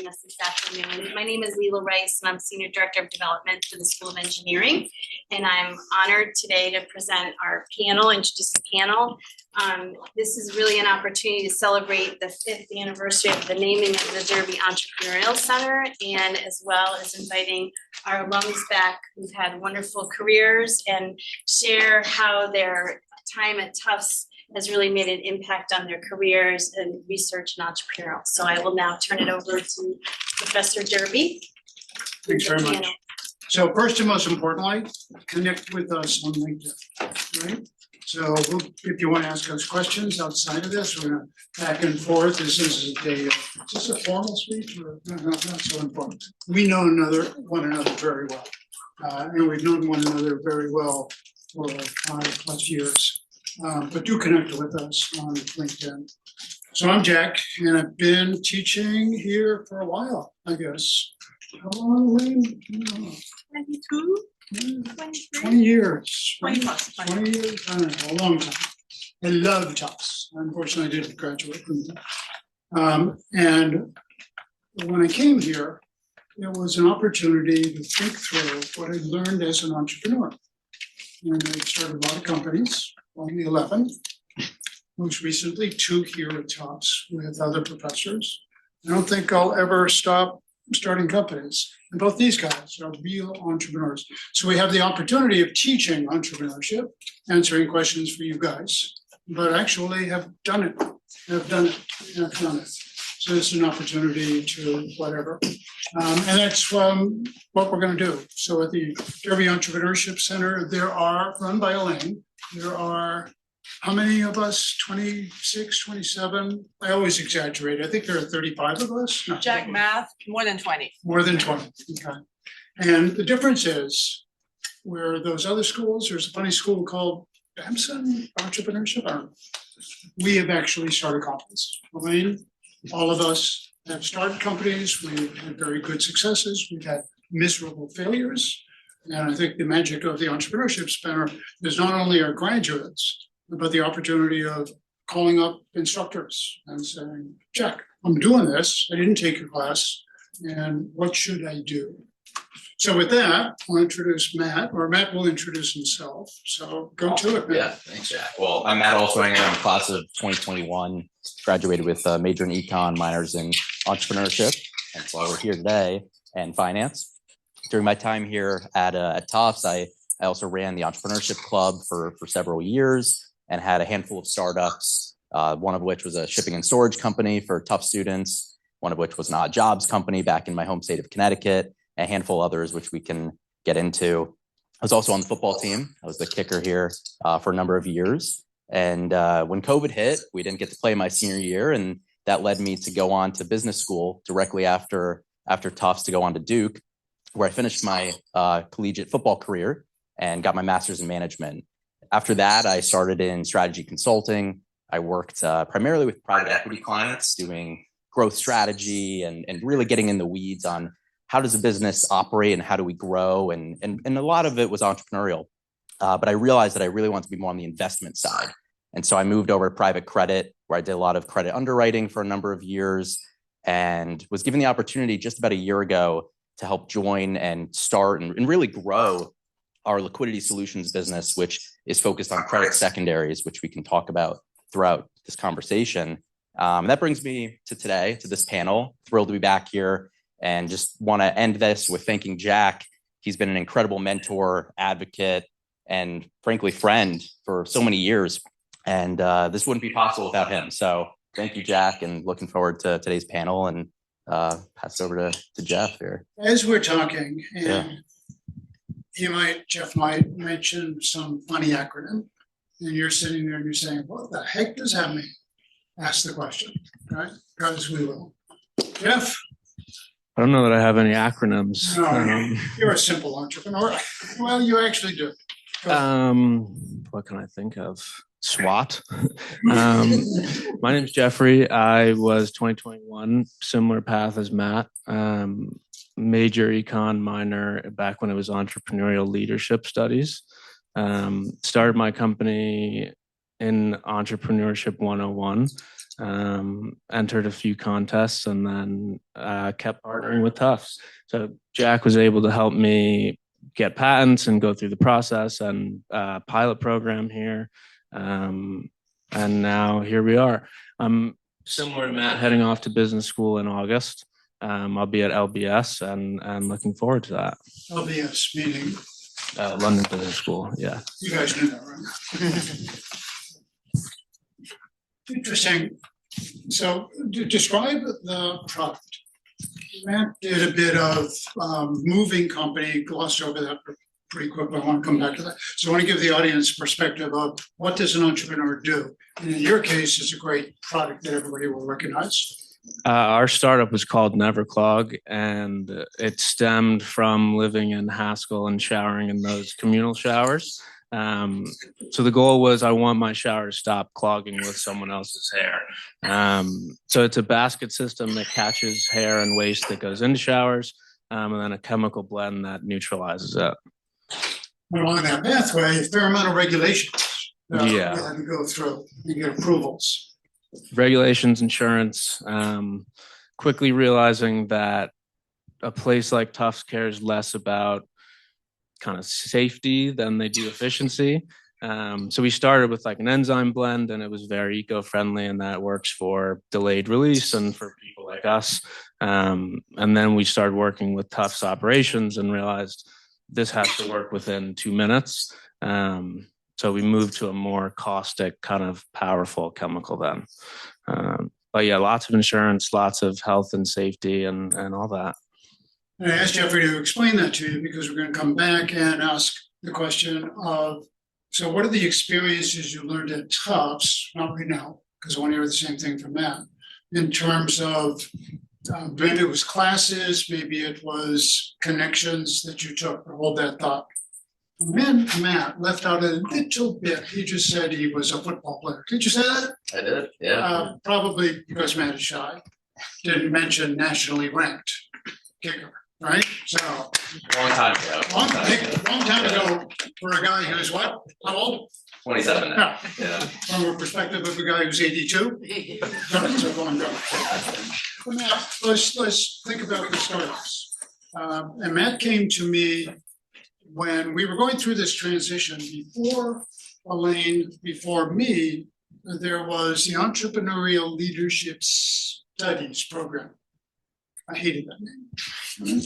us this afternoon. My name is Leela Rice, and I'm Senior Director of Development for the School of Engineering. And I'm honored today to present our panel, introduce the panel. This is really an opportunity to celebrate the 5th anniversary of the naming of the Derby Entrepreneurial Center, and as well as inviting our alums back who've had wonderful careers and share how their time at Tufts has really made an impact on their careers in research and entrepreneurial. So I will now turn it over to Professor Derby. Thanks very much. So first and most importantly, connect with us on LinkedIn, right? So if you want to ask us questions outside of this, we're going to back and forth. This is a formal speech, or not so important. We know one another very well, and we've known one another very well for 5+ years. But do connect with us on LinkedIn. So I'm Jack, and I've been teaching here for a while, I guess. How long? 22? 20 years. 20 plus. 20 years? I don't know, a long time. I love Tufts. Unfortunately, I didn't graduate from there. And when I came here, it was an opportunity to think through what I learned as an entrepreneur. And I started a lot of companies, only 11. Most recently, 2 here at Tufts with other professors. I don't think I'll ever stop starting companies. And both these guys are real entrepreneurs. So we have the opportunity of teaching entrepreneurship, answering questions for you guys, but actually have done it. So it's an opportunity to whatever. And that's what we're going to do. So at the Derby Entrepreneurship Center, run by Elaine, there are, how many of us? 26, 27? I always exaggerate. I think there are 35 of us. No. Jack, math, more than 20. More than 20, okay. And the difference is, where those other schools, there's a funny school called Bamson Entrepreneurship. We have actually started companies. Elaine, all of us have started companies. We've had very good successes. We've had miserable failures. And I think the magic of the Entrepreneurship Center is not only our graduates, but the opportunity of calling up instructors and saying, Jack, I'm doing this. I didn't take your class. And what should I do? So with that, I'll introduce Matt, or Matt will introduce himself. So go to it, Matt. Yeah, thanks, Jack. Well, I'm Matt Allswinger. I'm class of 2021, graduated with a major in econ, minors in entrepreneurship. And so we're here today, and finance. During my time here at Tufts, I also ran the Entrepreneurship Club for several years and had a handful of startups, one of which was a shipping and storage company for Tufts students, one of which was an odd jobs company back in my home state of Connecticut, a handful of others, which we can get into. I was also on the football team. I was the kicker here for a number of years. And when COVID hit, we didn't get to play my senior year. And that led me to go on to business school directly after Tufts to go on to Duke, where I finished my collegiate football career and got my master's in management. After that, I started in strategy consulting. I worked primarily with private equity clients, doing growth strategy and really getting in the weeds on how does a business operate and how do we grow? And a lot of it was entrepreneurial. But I realized that I really wanted to be more on the investment side. And so I moved over to private credit, where I did a lot of credit underwriting for a number of years and was given the opportunity just about a year ago to help join and start and really grow our liquidity solutions business, which is focused on credit secondaries, which we can talk about throughout this conversation. That brings me to today, to this panel. Thrilled to be back here, and just want to end this with thanking Jack. He's been an incredible mentor, advocate, and frankly, friend for so many years. And this wouldn't be possible without him. So thank you, Jack, and looking forward to today's panel, and pass it over to Jeff here. As we're talking, and Jeff might mention some funny acronym, and you're sitting there and you're saying, what the heck does that mean? Ask the question, right? Because we will. Jeff? I don't know that I have any acronyms. No, you're a simple entrepreneur. Well, you actually do. What can I think of? SWAT. My name is Jeffrey. I was 2021, similar path as Matt. Major econ, minor back when it was entrepreneurial leadership studies. Started my company in Entrepreneurship 101. entered a few contests, and then kept partnering with Tufts. So Jack was able to help me get patents and go through the process and pilot program here. And now here we are. I'm similar to Matt, heading off to business school in August. I'll be at LBS and looking forward to that. LBS meaning, London Business School, yeah. you guys knew that, right? Interesting. So describe the product. Matt did a bit of moving company, glossed over that pretty quick, but I want to come back to that. So I want to give the audience perspective of what does an entrepreneur do? And in your case, it's a great product that everybody will recognize. Our startup was called Never Clog, and it stemmed from living in Haskell and showering in those communal showers. So the goal was I want my shower to stop clogging with someone else's hair. So it's a basket system that catches hair and waste that goes into showers, and then a chemical blend that neutralizes it. Along that pathway, a fair amount of regulations. Yeah. You had to go through and get approvals. Regulations, insurance, quickly realizing that a place like Tufts cares less about kind of safety than they do efficiency. So we started with like an enzyme blend, and it was very eco-friendly, and that works for delayed release and for people like us. And then we started working with Tufts operations and realized this has to work within 2 minutes. So we moved to a more caustic, kind of powerful chemical then. But yeah, lots of insurance, lots of health and safety and all that. And I asked Jeffrey to explain that to you because we're going to come back and ask the question of, so what are the experiences you learned at Tufts, not right now, because I want to hear the same thing from Matt, in terms of maybe it was classes, maybe it was connections that you took, or hold that thought. And then Matt left out a little bit. He just said he was a football player. Did you say that? I did, yeah. Probably because Matt is shy. Didn't mention nationally ranked kicker, right? So Long time ago. long time ago for a guy who's what? How old? 27 now. Yeah. Yeah. From a perspective of a guy who's 82. That's a long go. But now let's think about the startups. And Matt came to me when we were going through this transition. Before Elaine, before me, there was the Entrepreneurial Leadership Studies program. I hated that name.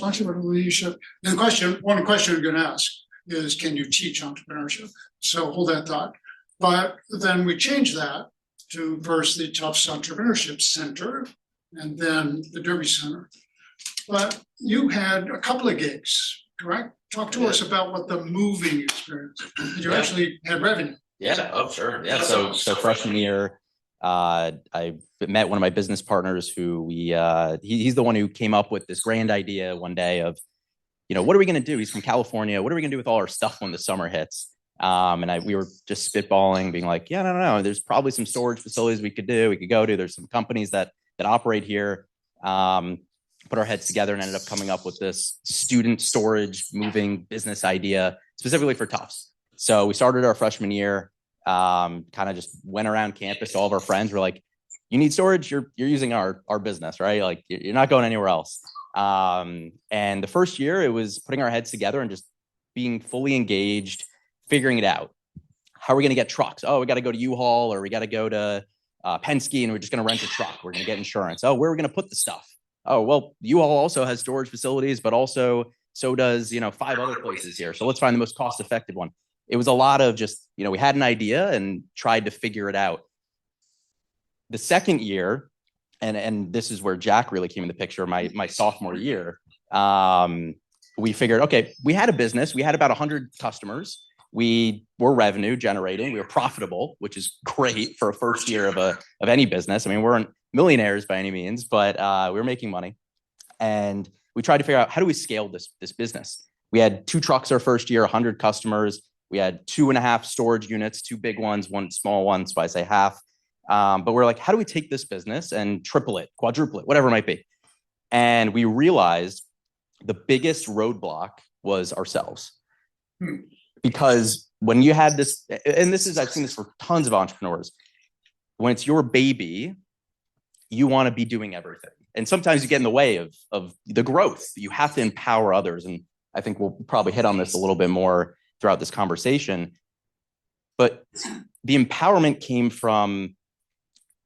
Entrepreneurial Leadership. And one question I'm going to ask is, can you teach entrepreneurship? So hold that thought. But then we changed that to first the Tufts Entrepreneurship Center and then the Derby Center. But you had a couple of gigs, correct? Talk to us about what the moving experience. You actually had revenue. Yeah, oh, sure. Yeah, so freshman year, I met one of my business partners who he's the one who came up with this grand idea one day of, what are we going to do? He's from California. What are we going to do with all our stuff when the summer hits? And we were just spitballing, being like, yeah, I don't know. There's probably some storage facilities we could go to. There's some companies that operate here. Put our heads together and ended up coming up with this student storage moving business idea specifically for Tufts. So we started our freshman year, kind of just went around campus to all of our friends. We're like, you need storage, you're using our business, right? Like you're not going anywhere else. And the first year it was putting our heads together and just being fully engaged, figuring it out. How are we going to get trucks? Oh, we got to go to U-Haul, or we got to go to Penske, and we're just going to rent a truck. We're going to get insurance. Oh, where are we going to put the stuff? Oh, well, U-Haul also has storage facilities, but also so does, 5 other places here. So let's find the most cost-effective one. It was a lot of just, we had an idea and tried to figure it out. The second year, and this is where Jack really came in the picture, my sophomore year, we figured, okay, we had a business. We had about 100 customers. We were revenue generating. We were profitable, which is great for a first year of any business. I mean, we weren't millionaires by any means, but we were making money. And we tried to figure out, how do we scale this business? We had 2 trucks our first year, 100 customers. We had 2.5 storage units, 2 big ones, 1 small one, so I say half. But we're like, how do we take this business and triple it, quadruple it, whatever it might be? And we realized the biggest roadblock was ourselves. Because when you had this, and I've seen this for tons of entrepreneurs, when it's your baby, you want to be doing everything. And sometimes you get in the way of the growth. You have to empower others. And I think we'll probably hit on this a little bit more throughout this conversation. But the empowerment came from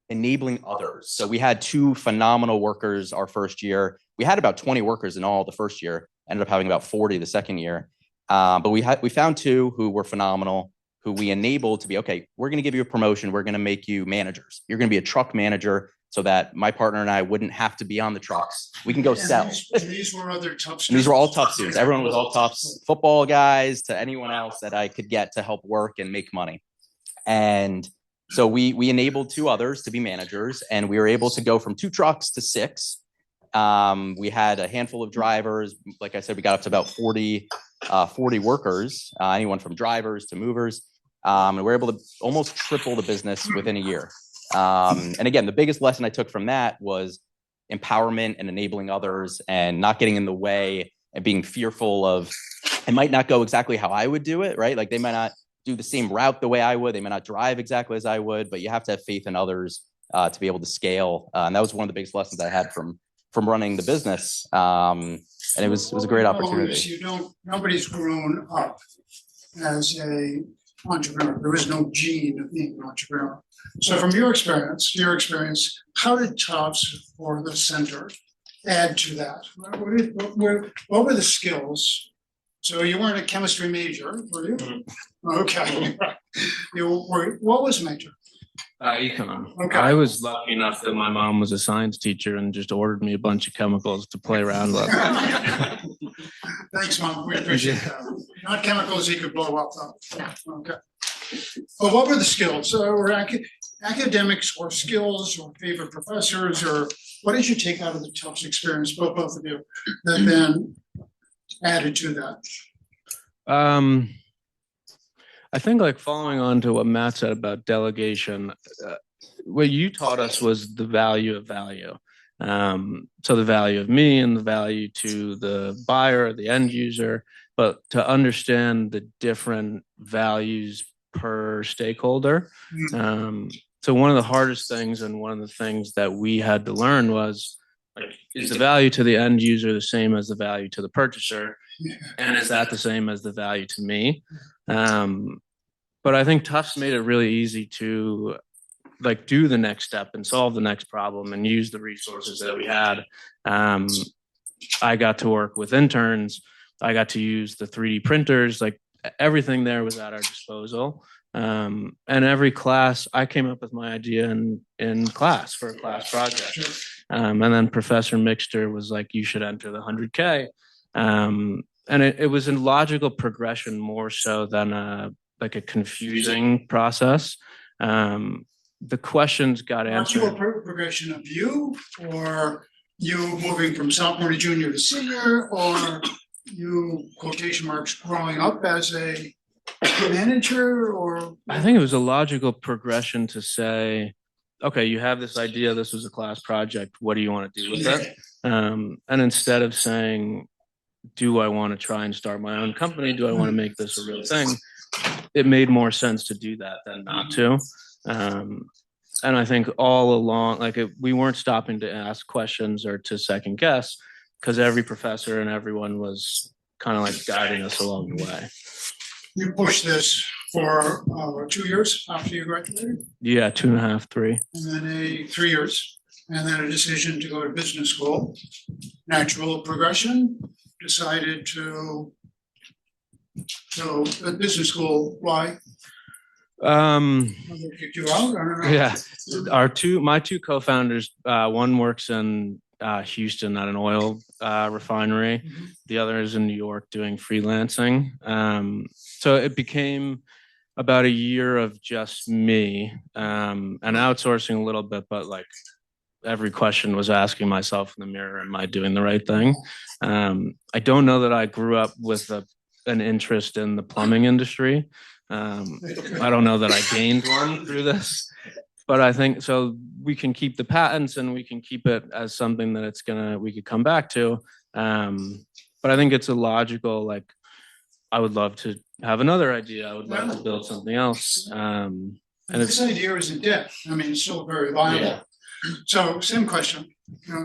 enabling others. So we had 2 phenomenal workers our first year. We had about 20 workers in all the first year, ended up having about 40 the second year. But we found 2 who were phenomenal, who we enabled to be, okay, we're going to give you a promotion. We're going to make you managers. You're going to be a truck manager so that my partner and I wouldn't have to be on the trucks. We can go sell. These were other Tufts students. And these were all Tufts students. Everyone was all Tufts, football guys to anyone else that I could get to help work and make money. And so we enabled 2 others to be managers, and we were able to go from 2 trucks to 6. We had a handful of drivers. Like I said, we got up to about 40 workers, anyone from drivers to movers. And we're able to almost triple the business within a year. And again, the biggest lesson I took from that was empowerment and enabling others and not getting in the way and being fearful of, it might not go exactly how I would do it, right? Like they might not do the same route the way I would. They may not drive exactly as I would, but you have to have faith in others to be able to scale. And that was one of the biggest lessons I had from running the business. And it was a great opportunity. Nobody's grown up as a entrepreneur. There is no gene of being an entrepreneur. So from your experience, how did Tufts or the center add to that? What were the skills? So you weren't a chemistry major, were you? Mm-hmm. Okay. What was major? Econ. Okay. I was lucky enough that my mom was a science teacher and just ordered me a bunch of chemicals to play around with. Thanks, Mom. We appreciate that. Not chemicals you could blow up, though. Okay. Well, what were the skills? Were academics or skills or favorite professors, or what did you take out of the Tufts experience, both of you, that then added to that? I think like following on to what Matt said about delegation, what you taught us was the value of value. So the value of me and the value to the buyer, the end user, but to understand the different values per stakeholder. So one of the hardest things and one of the things that we had to learn was, like, is the value to the end user the same as the value to the purchaser? And is that the same as the value to me? But I think Tufts made it really easy to like do the next step and solve the next problem and use the resources that we had. I got to work with interns. I got to use the 3D printers. Like everything there was at our disposal. And every class, I came up with my idea in class for a class project. And then Professor Mixter was like, you should enter the 100K. And it was a logical progression more so than a confusing process. The questions got answered. Logical progression of you, or you moving from sophomore to junior to senior, or you, quotation marks, growing up as a manager, or? I think it was a logical progression to say, okay, you have this idea, this was a class project, what do you want to do with it? And instead of saying, do I want to try and start my own company? Do I want to make this a real thing? It made more sense to do that than not to. And I think all along, we weren't stopping to ask questions or to second guess, because every professor and everyone was kind of like guiding us along the way. You pushed this for 2 years after you graduated? Yeah, 2.5, 3. And then 3 years, and then a decision to go to business school. Natural progression, decided to go to business school. Why? Kicked you out? I don't know. Yeah, my two co-founders, one works in Houston at an oil refinery. Mm-hmm. The other is in New York doing freelancing. So it became about a year of just me and outsourcing a little bit, but like every question was asking myself in the mirror, am I doing the right thing? I don't know that I grew up with an interest in the plumbing industry. I don't know that I gained one through this, but I think so we can keep the patents and we can keep it as something that we could come back to. But I think it's a logical, like, I would love to have another idea. I would love to build something else. And this idea isn't dead. I mean, it's still very viable. So same question,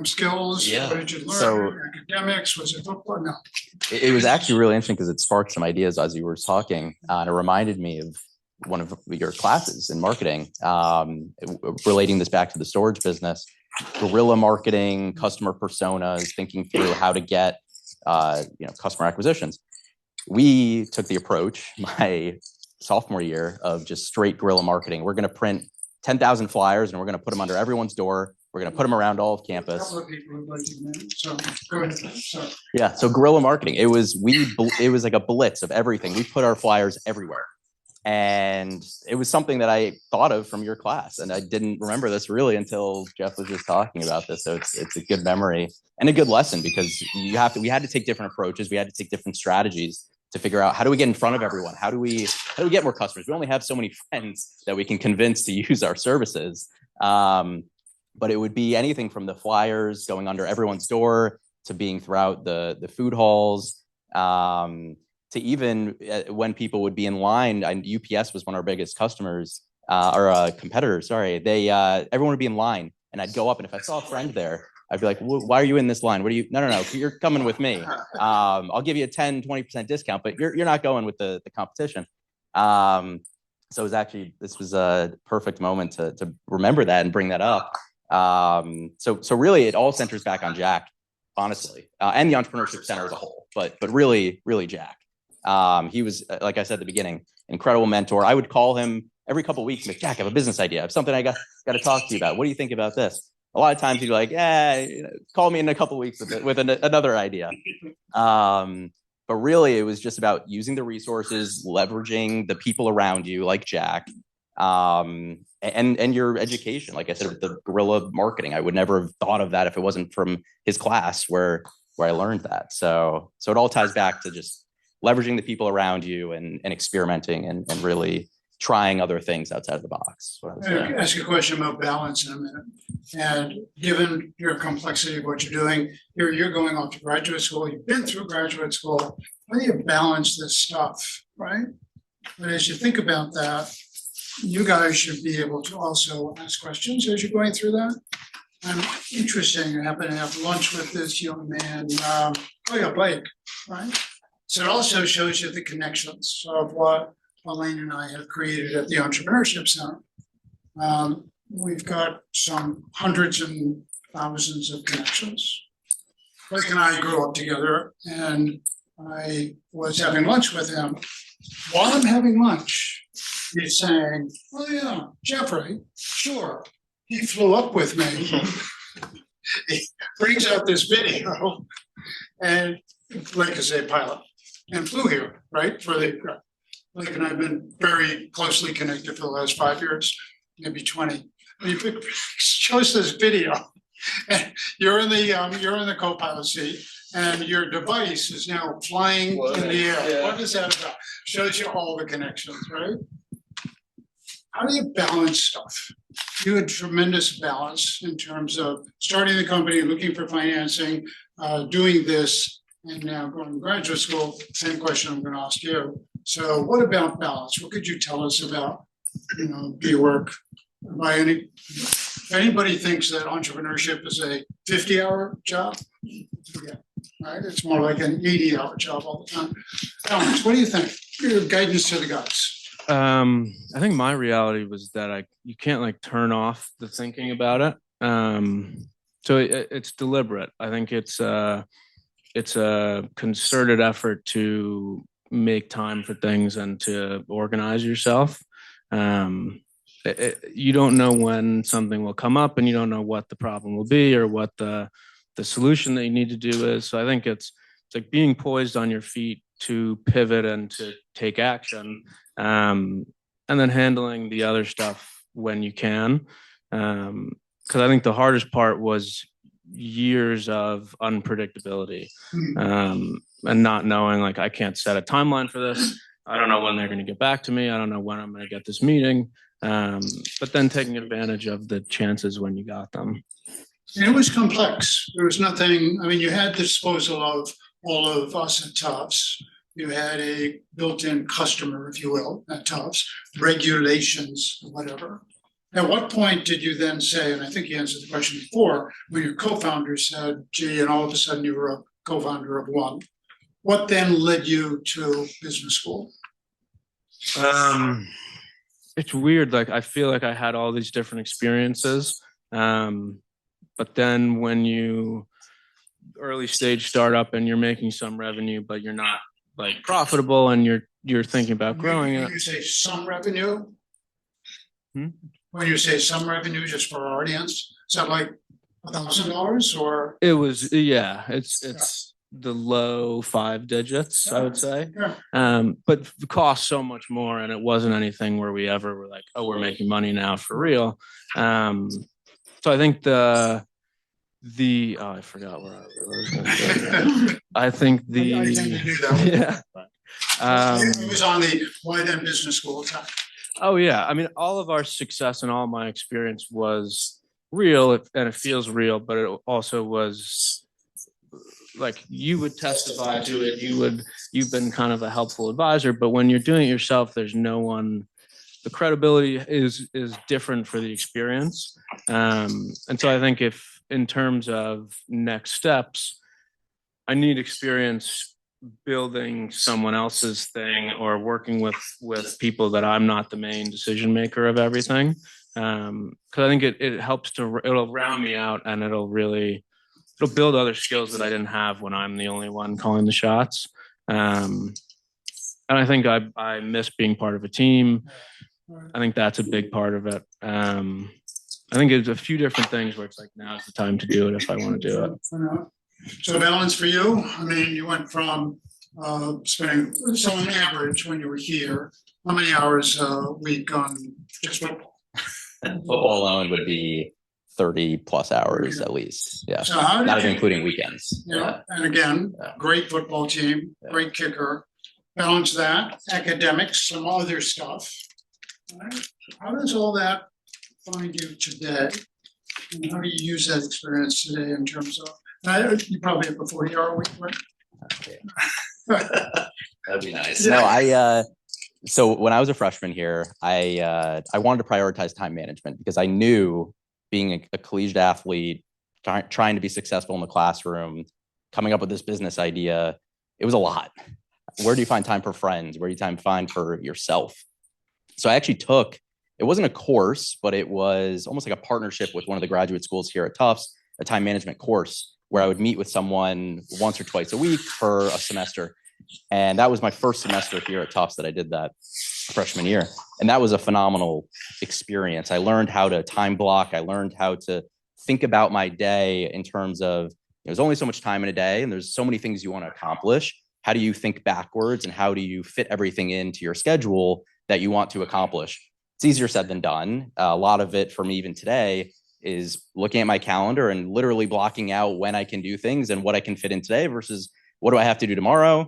skills, Yeah. what did you learn, So- academics, was it football? No. It was actually really interesting because it sparked some ideas as you were talking, and it reminded me of one of your classes in marketing, relating this back to the storage business, guerrilla marketing, customer personas, thinking through how to get, customer acquisitions. We took the approach my sophomore year of just straight guerrilla marketing. We're going to print 10,000 flyers and we're going to put them under everyone's door. We're going to put them around all of A campus. couple of people would like to know, so go ahead. So, Yeah, so guerrilla marketing. It was like a blitz of everything. We put our flyers everywhere. And it was something that I thought of from your class. And I didn't remember this really until Jeff was just talking about this. So it's a good memory and a good lesson because we had to take different approaches. We had to take different strategies to figure out how do we get in front of everyone? How do we get more customers? We only have so many friends that we can convince to use our services. But it would be anything from the flyers going under everyone's door to being throughout the food halls, to even when people would be in line. And UPS was one of our biggest customers, or competitors. Sorry, everyone would be in line, and I'd go up, and if I saw a friend there, I'd be like, "Why are you in this line? What are you? No, you're coming with me. I'll give you a 10-20% discount, but you're not going with the competition." So this was a perfect moment to remember that and bring that up. So really, it all centers back on Jack, honestly, and the Entrepreneurship Center as a whole, but really Jack. He was, like I said at the beginning, incredible mentor. I would call him every couple of weeks, like, Jack, I have a business idea. I have something I got to talk to you about. What do you think about this? A lot of times he'd be like, call me in a couple of weeks with another idea. But really, it was just about using the resources, leveraging the people around you, like Jack, and your education. Like I said, with the guerrilla marketing, I would never have thought of that if it wasn't from his class where I learned that. So it all ties back to just leveraging the people around you and experimenting and really trying other things outside of the box. I'll ask you a question about balance in a minute. And given your complexity of what you're doing, you're going off to graduate school, you've been through graduate school, how do you balance this stuff, right? But as you think about that, you guys should be able to also ask questions as you're going through that. Interesting, I happen to have lunch with this young man, Blake, right? So it also shows you the connections of what Elaine and I have created at the Entrepreneurship Center. We've got some hundreds and thousands of connections. Blake and I grew up together, and I was having lunch with him. While I'm having lunch, he's saying, "Oh yeah, Jeffrey, sure." He flew up with me. He brings out this video, and Blake is a pilot and flew here, right? Blake and I have been very closely connected for the last 5 years, maybe 20. He shows this video, and you're in the co-pilot seat, and your device is now flying in the air. Yeah. What is that about? Shows you all the connections, right? How do you balance stuff? You had tremendous balance in terms of starting the company, looking for financing, doing this, and now going to graduate school. Same question I'm going to ask you. So what about balance? What could you tell us about, your work? If anybody thinks that entrepreneurship is a 50-hour job, yeah, right? It's more like an 80-hour job all the time. Balance, what do you think? Your guidance to the guys. I think my reality was that you can't turn off the thinking about it. So it's deliberate. I think it's a concerted effort to make time for things and to organize yourself. You don't know when something will come up, and you don't know what the problem will be or what the solution that you need to do is. So I think it's like being poised on your feet to pivot and to take action, and then handling the other stuff when you can. Because I think the hardest part was years of unpredictability, and not knowing, I can't set a timeline for this. I don't know when they're going to get back to me. I don't know when I'm going to get this meeting. But then taking advantage of the chances when you got them. It was complex. There was nothing, you had the disposal of all of us at Tufts. You had a built-in customer, if you will, at Tufts, regulations, whatever. At what point did you then say, and I think you answered the question before, when your co-founder said, gee, and all of a sudden you were a co-founder of one, what then led you to business school? It's weird. Like, I feel like I had all these different experiences. But then when you early stage startup and you're making some revenue, but you're not like profitable and you're thinking about growing it. When you say some revenue, Hmm? when you say some revenue, just for our audience, is that like $1,000 or? It was, yeah, it's the low 5 digits, I would say. Yeah. But it cost so much more, and it wasn't anything where we ever were like, oh, we're making money now for real. So I think I forgot where I was going to say. I think I tend to do that. Yeah. It was on the why then business school time. Oh yeah, I mean, all of our success and all my experience was real, and it feels real, but it also was like, you would testify to it. You've been kind of a helpful advisor, but when you're doing it yourself, there's no one. The credibility is different for the experience, and so I think if in terms of next steps, I need experience building someone else's thing or working with people that I'm not the main decision maker of everything. Because I think it helps it'll round me out, and it'll build other skills that I didn't have when I'm the only one calling the shots. And I think I miss being part of a team. I think that's a big part of it. I think it's a few different things where it's like, now's the time to do it if I want to do it. So balance for you, I mean, you went from spending, so on average, when you were here, how many hours a week on just football? Football alone would be 30 plus hours at least. Yeah. So how Not did even you, including weekends. you know, and again, Yeah. great football team, great kicker, balance that, academics, some other stuff. Right? How does all that find you today? And how do you use that experience today in terms of, you probably have a 40-hour week, right? That'd be nice. No, so when I was a freshman here, I wanted to prioritize time management because I knew being a collegiate athlete, trying to be successful in the classroom, coming up with this business idea, it was a lot. Where do you find time for friends? Where do you find for yourself? So I actually it wasn't a course, but it was almost like a partnership with one of the graduate schools here at Tufts, a time management course where I would meet with someone once or twice a week for a semester. And that was my first semester here at Tufts that I did that freshman year. And that was a phenomenal experience. I learned how to time block. I learned how to think about my day in terms of, there's only so much time in a day and there's so many things you want to accomplish. How do you think backwards and how do you fit everything into your schedule that you want to accomplish? It's easier said than done. A lot of it for me even today is looking at my calendar and literally blocking out when I can do things and what I can fit in today versus what do I have to do tomorrow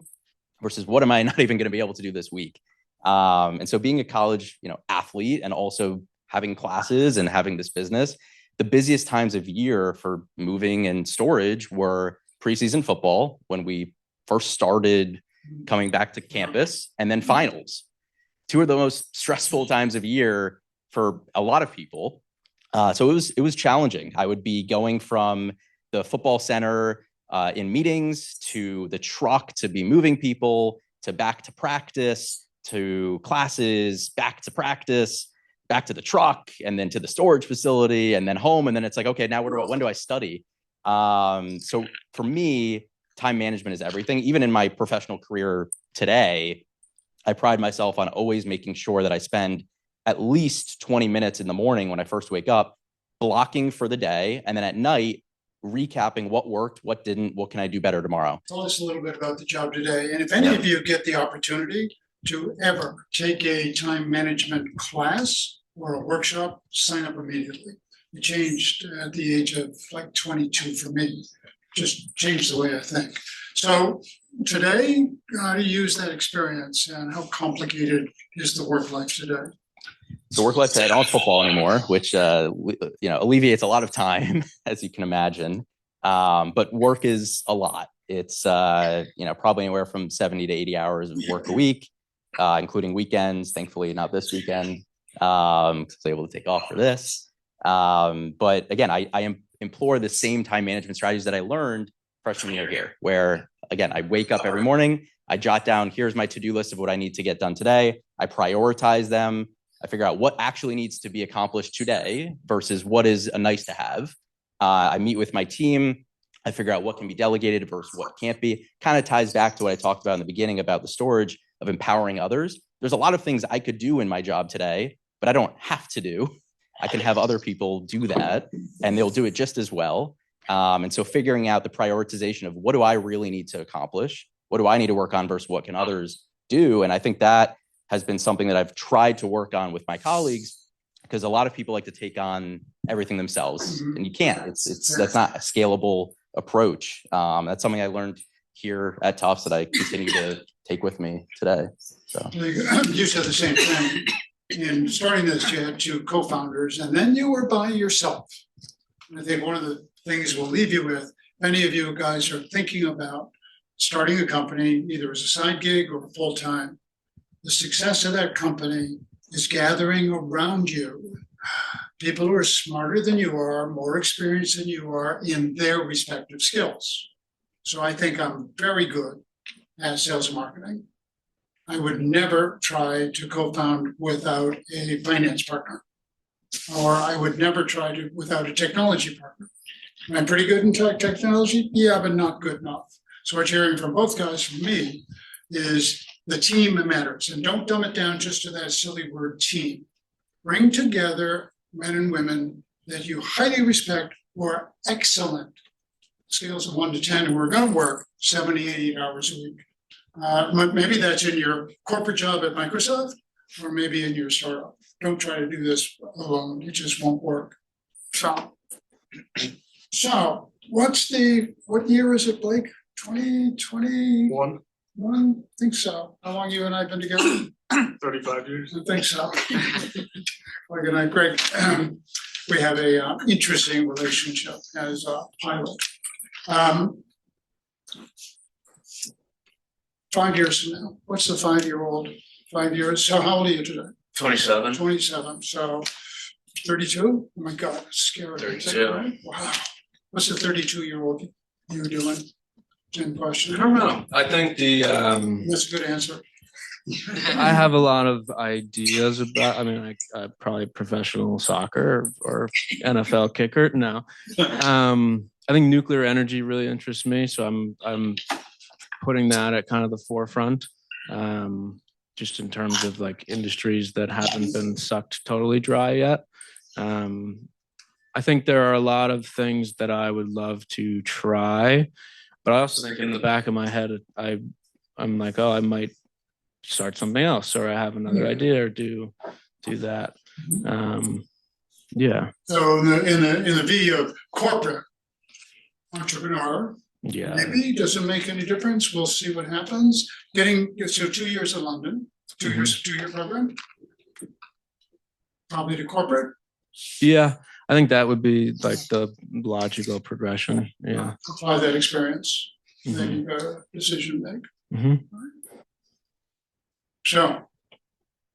versus what am I not even going to be able to do this week. And so being a college, athlete and also having classes and having this business, the busiest times of year for moving and storage were preseason football when we first started coming back to campus, and then finals. Two of the most stressful times of year for a lot of people. So it was challenging. I would be going from the football center in meetings to the truck to be moving people to back to practice to classes, back to practice, back to the truck, and then to the storage facility, and then home. And then it's like, okay, now when do I study? So for me, time management is everything. Even in my professional career today, I pride myself on always making sure that I spend at least 20 minutes in the morning when I first wake up, blocking for the day, and then at night, recapping what worked, what didn't, what can I do better tomorrow. Tell us a little bit about the job today. And if any of you get the opportunity to ever take a time management class or a workshop, sign up immediately. It changed at the age of like 22 for me. Just changed the way I think. So today, how do you use that experience and how complicated is the work life today? The work life, I don't football anymore, which alleviates a lot of time, as you can imagine. But work is a lot. It's probably anywhere from 70 to 80 hours of work a week, including weekends. Thankfully, not this weekend. I was able to take off for this. But again, I implore the same time management strategies that I learned freshman year here, where again, I wake up every morning, I jot down, here's my to-do list of what I need to get done today. I prioritize them. I figure out what actually needs to be accomplished today versus what is a nice to have. I meet with my team. I figure out what can be delegated versus what can't be. Kind of ties back to what I talked about in the beginning about the storage of empowering others. There's a lot of things I could do in my job today, but I don't have to do. I can have other people do that and they'll do it just as well. And so figuring out the prioritization of what do I really need to accomplish? What do I need to work on versus what can others do? And I think that has been something that I've tried to work on with my colleagues, because a lot of people like to take on everything themselves and you can't. That's not a scalable approach. That's something I learned here at Tufts that I continue to take with me today. So you said the same thing. In starting this, you had two co-founders and then you were by yourself. And I think one of the things we'll leave you with, many of you guys are thinking about starting a company, either as a side gig or full-time. The success of that company is gathering around you people who are smarter than you are, more experienced than you are in their respective skills. So I think I'm very good at sales and marketing. I would never try to co-found without a finance partner, or I would never try to without a technology partner. Am I pretty good in technology? Yeah, but not good enough. So what you're hearing from both guys, from me, is the team matters. And don't dumb it down just to that silly word team. Bring together men and women that you highly respect who are excellent. Scales of 1 to 10, and we're going to work 70, 80 hours a week. Maybe that's in your corporate job at Microsoft, or maybe in your startup. Don't try to do this alone. It just won't work. So what year is it, Blake? 2021? I think so. How long you and I have been together? 35 years. I think so. Like, and I, Greg, we have a interesting relationship as a pilot. 5 years from now, what's the 5-year-old? 5 years. So how old are you today? 27. 27. So 32? Oh my God, it's scary. 32. Right? Wow. What's the 32-year-old you doing? Same question. I don't know. I think the That's a good answer. I have a lot of ideas about, I mean, I probably professional soccer or NFL kicker. No. I think nuclear energy really interests me. So I'm putting that at kind of the forefront, just in terms of like industries that haven't been sucked totally dry yet. I think there are a lot of things that I would love to try, but I also think in the back of my head, I'm like, oh, I might start something else, or I have another idea, or do that. Yeah. So in the V of corporate entrepreneur, Yeah. maybe doesn't make any difference. We'll see what happens. So 2 years in London, 2 years, 2-year program, probably to corporate. Yeah. I think that would be like the logical progression. Yeah. Apply that experience, Mhm. then you got a decision to make. Mhm.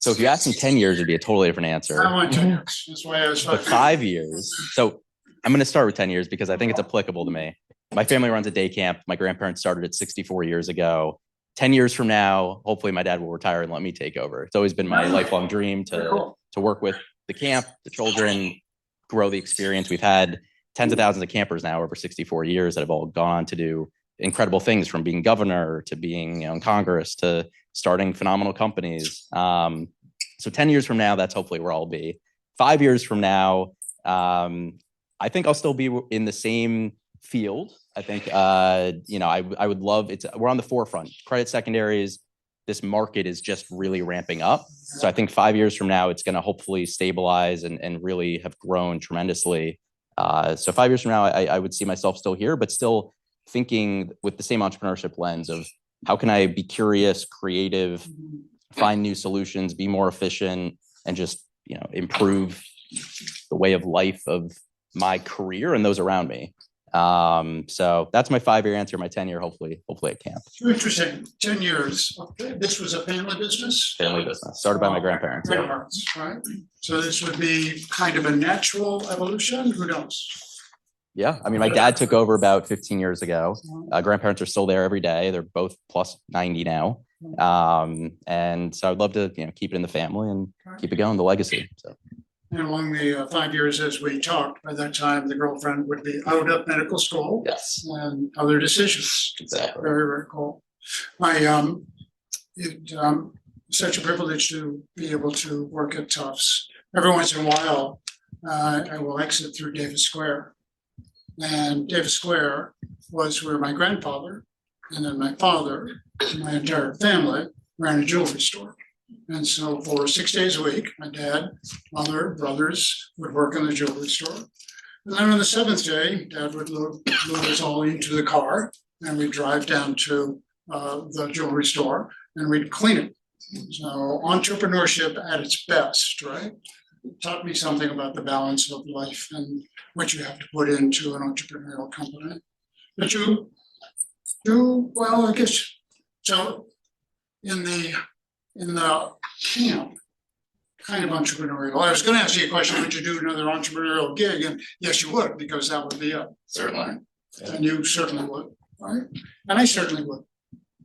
So if you asked me 10 years, it'd be a totally different answer. I want 10 years. That's why I was But 5 years. So I'm going to start with 10 years because I think it's applicable to me. My family runs a day camp. My grandparents started it 64 years ago. 10 years from now, hopefully my dad will retire and let me take over. It's always been my lifelong dream to work with the camp, the children, grow the experience. We've had tens of thousands of campers now over 64 years that have all gone on to do incredible things, from being governor to being in Congress to starting phenomenal companies. So 10 years from now, that's hopefully where I'll be. 5 years from now, I think I'll still be in the same field. I think, I would love it. We're on the forefront. Credit secondaries, this market is just really ramping up. So I think 5 years from now, it's going to hopefully stabilize and really have grown tremendously. So 5 years from now, I would see myself still here, but still thinking with the same entrepreneurship lens of how can I be curious, creative, find new solutions, be more efficient, and just, improve the way of life of my career and those around me. So that's my 5-year answer. My 10-year, hopefully at camp. Interesting, 10 years. Okay. This was a family business? Family business started by my grandparents. Grandparents, right? So this would be kind of a natural evolution, who knows? Yeah, I mean, my dad took over about 15 years ago. Grandparents are still there every day. They're both plus 90 now. And so I'd love to, keep it in the family and keep it going, the legacy. So. And along the 5 years as we talked, by that time, the girlfriend would be out of medical school. Yes. And other decisions. Exactly. Very, very cool. It's such a privilege to be able to work at Tufts. Every once in a while, I will exit through Davis Square. And Davis Square was where my grandfather and then my father and my entire family ran a jewelry store. And so for 6 days a week, my dad, mother, brothers would work in the jewelry store. And then on the 7th day, Dad would load us all into the car and we'd drive down to the jewelry store and we'd clean it. So entrepreneurship at its best, right? It taught me something about the balance of life and what you have to put into an entrepreneurial company. But you do well, I guess. So in the camp, kind of entrepreneurial. I was going to ask you a question: would you do another entrepreneurial gig? And yes, you would, because that would be it. Certainly. Yeah. And you certainly would, right? And I certainly would.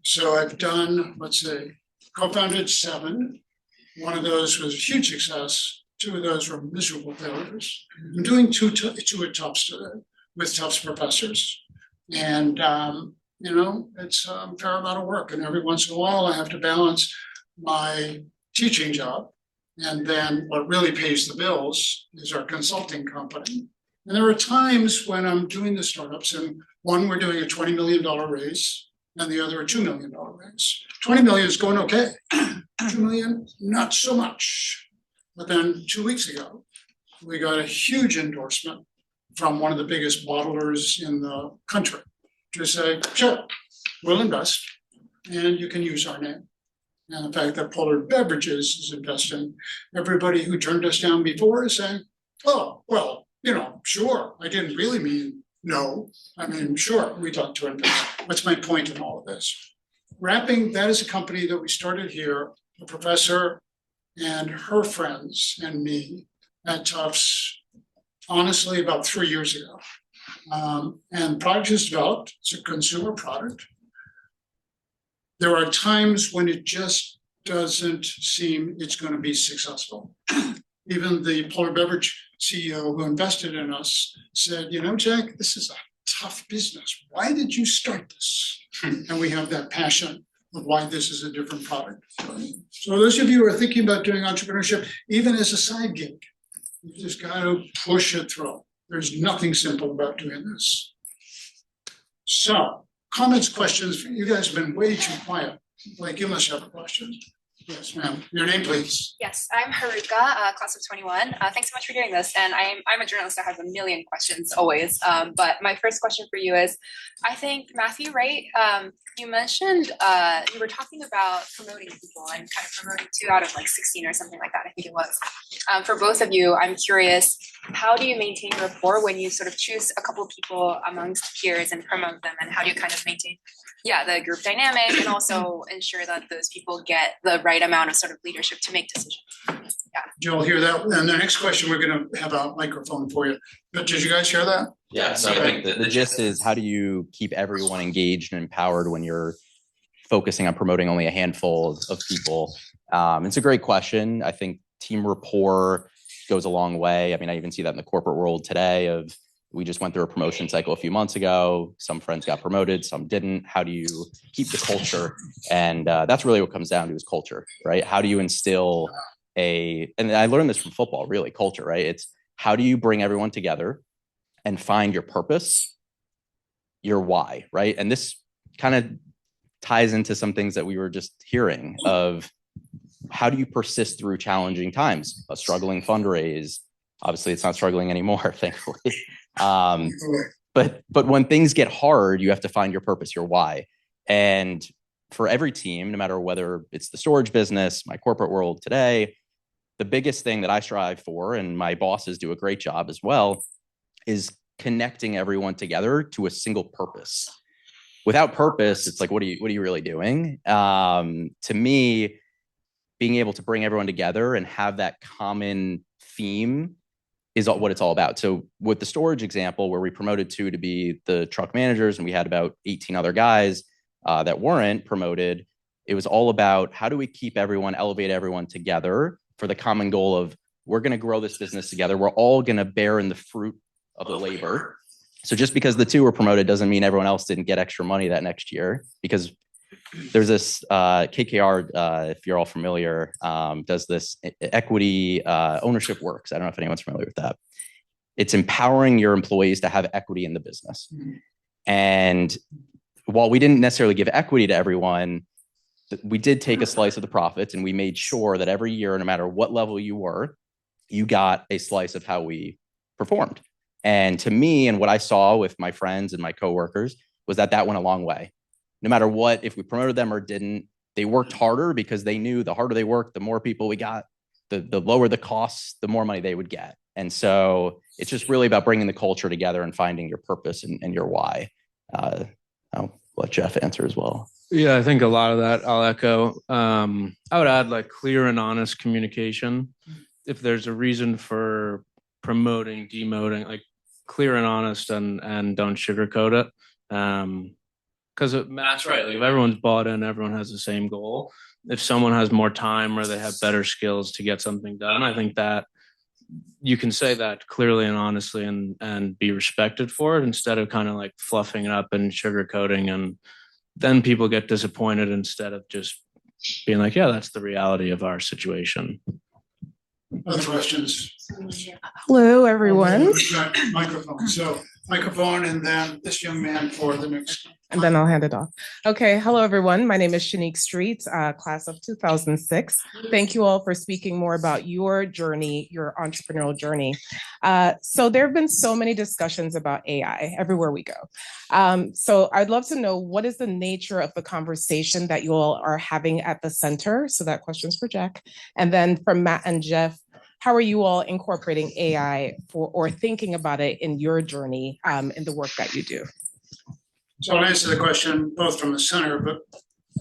So I've done, let's say, co-founded 7. One of those was a huge success. 2 of those were miserable failures. I'm doing two at Tufts today with Tufts professors. And, it's a fair amount of work. And every once in a while, I have to balance my teaching job. And then what really pays the bills is our consulting company. And there are times when I'm doing the startups, and one, we're doing a $20 million raise, and the other a $2 million raise. 20 million is going okay. 2 million, not so much. But then 2 weeks ago, we got a huge endorsement from one of the biggest bottlers in the country to say, sure, we'll invest, and you can use our name. And the fact that Polar Beverages is investing, everybody who turned us down before is saying, oh, well, sure, I didn't really mean no. I mean, sure, we talked to invest. What's my point in all of this? Wrapping, that is a company that we started here, a professor and her friends and me at Tufts, honestly, about 3 years ago. And product is developed, it's a consumer product. There are times when it just doesn't seem it's going to be successful. Even the Polar Beverage CEO who invested in us said, Jack, this is a tough business. Why did you start this? And we have that passion of why this is a different product. So those of you who are thinking about doing entrepreneurship, even as a side gig, you just got to push it through. There's nothing simple about doing this. So, comments, questions? You guys have been way too quiet. Like, you must have a question. Yes, ma'am. Your name, please. Yes, I'm Haruka, class of 21. Thanks so much for doing this. And I'm a journalist. I have a million questions always. But my first question for you is, I think, Matthew, right? You mentioned you were talking about promoting people and kind of promoting 2 out of 16 or something like that, I think it was. For both of you, I'm curious, how do you maintain rapport when you sort of choose a couple of people amongst peers and promote them? And how do you kind of maintain the group dynamic and also ensure that those people get the right amount of sort of leadership to make decisions? Yeah. You'll hear that. And the next question, we're going to have a microphone for you. But did you guys hear that? Yeah. So I think the gist is, how do you keep everyone engaged and empowered when you're focusing on promoting only a handful of people? It's a great question. I think team rapport goes a long way. I mean, I even see that in the corporate world today we just went through a promotion cycle a few months ago. Some friends got promoted, some didn't. How do you keep the culture? And that's really what comes down to, is culture, right? How do you instill and I learned this from football, really, culture, right? It's how do you bring everyone together and find your purpose, your why, right? And this kind of ties into some things that we were just hearing of how do you persist through challenging times, a struggling fundraise. Obviously, it's not struggling anymore, thankfully. But when things get hard, you have to find your purpose, your why. And for every team, no matter whether it's the storage business, my corporate world today, the biggest thing that I strive for, and my bosses do a great job as well, is connecting everyone together to a single purpose. Without purpose, it's like, what are you really doing? To me, being able to bring everyone together and have that common theme is what it's all about. So with the storage example, where we promoted 2 to be the truck managers and we had about 18 other guys that weren't promoted, it was all about how do we keep everyone, elevate everyone together for the common goal of we're going to grow this business together. We're all going to bear in the fruit of the labor. So just because the 2 were promoted doesn't mean everyone else didn't get extra money that next year, because there's this KKR, if you're all familiar, does this equity ownership works. I don't know if anyone's familiar with that. It's empowering your employees to have equity in the business. And while we didn't necessarily give equity to everyone, we did take a slice of the profits, and we made sure that every year, no matter what level you were, you got a slice of how we performed. And to me, and what I saw with my friends and my coworkers, was that went a long way. No matter what, if we promoted them or didn't, they worked harder because they knew the harder they worked, the more people we got, the lower the costs, the more money they would get. And so it's just really about bringing the culture together and finding your purpose and your why. I'll let Jeff answer as well. Yeah, I think a lot of that I'll echo. I would add like clear and honest communication. If there's a reason for promoting, demoting, like clear and honest and don't sugarcoat it. Because Matt's right. Like if everyone's bought in, everyone has the same goal. If someone has more time or they have better skills to get something done, I think that you can say that clearly and honestly and be respected for it, instead of kind of like fluffing it up and sugarcoating, and then people get disappointed instead of just being like, yeah, that's the reality of our situation. Other questions? Hello, everyone. Microphone. So microphone, and then this young man for the next. And then I'll hand it off. Okay. Hello, everyone. My name is Shanique Street, class of 2006. Thank you all for speaking more about your journey, your entrepreneurial journey. So there have been so many discussions about AI everywhere we go. So I'd love to know, what is the nature of the conversation that you all are having at the center? So that question's for Jack. And then from Matt and Jeff, how are you all incorporating AI or thinking about it in your journey in the work that you do? So I'll answer the question both from the center, but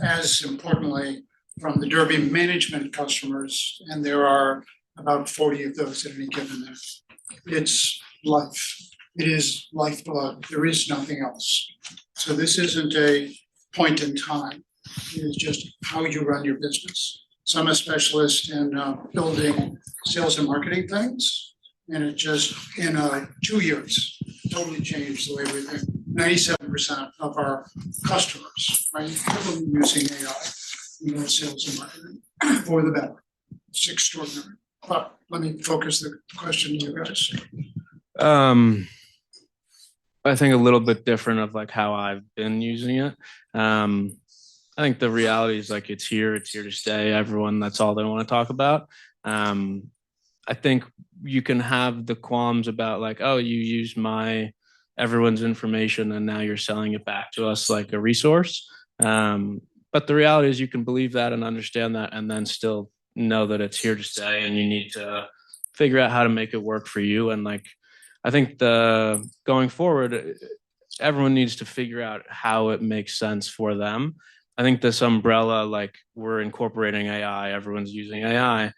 as importantly from the Derby management customers, and there are about 40 of those at any given time. It's life. It is lifeblood. There is nothing else. So this isn't a point in time. It is just how you run your business. So I'm a specialist in building sales and marketing things, and it just in 2 years totally changed the way we think. 97% of our customers are heavily using AI in their sales and marketing for the better. It's extraordinary. But let me focus the question to you guys. I think a little bit different of like how I've been using it. I think the reality is like it's here to stay. Everyone, that's all they want to talk about. I think you can have the qualms about like, oh, you use everyone's information and now you're selling it back to us like a resource. But the reality is you can believe that and understand that and then still know that it's here to stay, and you need to figure out how to make it work for you. And like, I think going forward, everyone needs to figure out how it makes sense for them. I think this umbrella, like we're incorporating AI, everyone's using AI.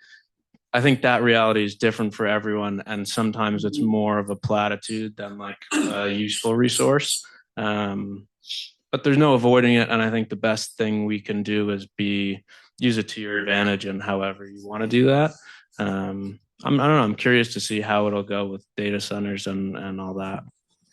I think that reality is different for everyone. And sometimes it's more of a platitude than like a useful resource. But there's no avoiding it. And I think the best thing we can do is use it to your advantage and however you want to do that. I don't know. I'm curious to see how it'll go with data centers and all that.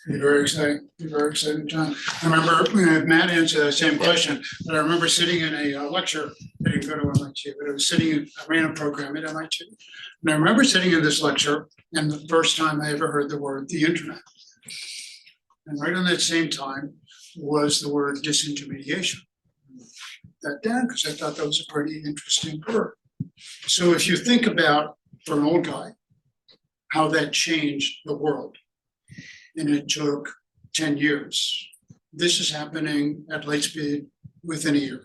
Very exciting. Very exciting time. I remember Matt answered that same question, but I remember sitting in a lecture. I didn't go to MIT, but I ran a program at MIT. And I remember sitting in this lecture, and the first time I ever heard the word the internet. And right on that same time was the word disintermediation. That down because I thought that was a pretty interesting word. So if you think about, for an old guy, how that changed the world, and it took 10 years. This is happening at light speed within a year.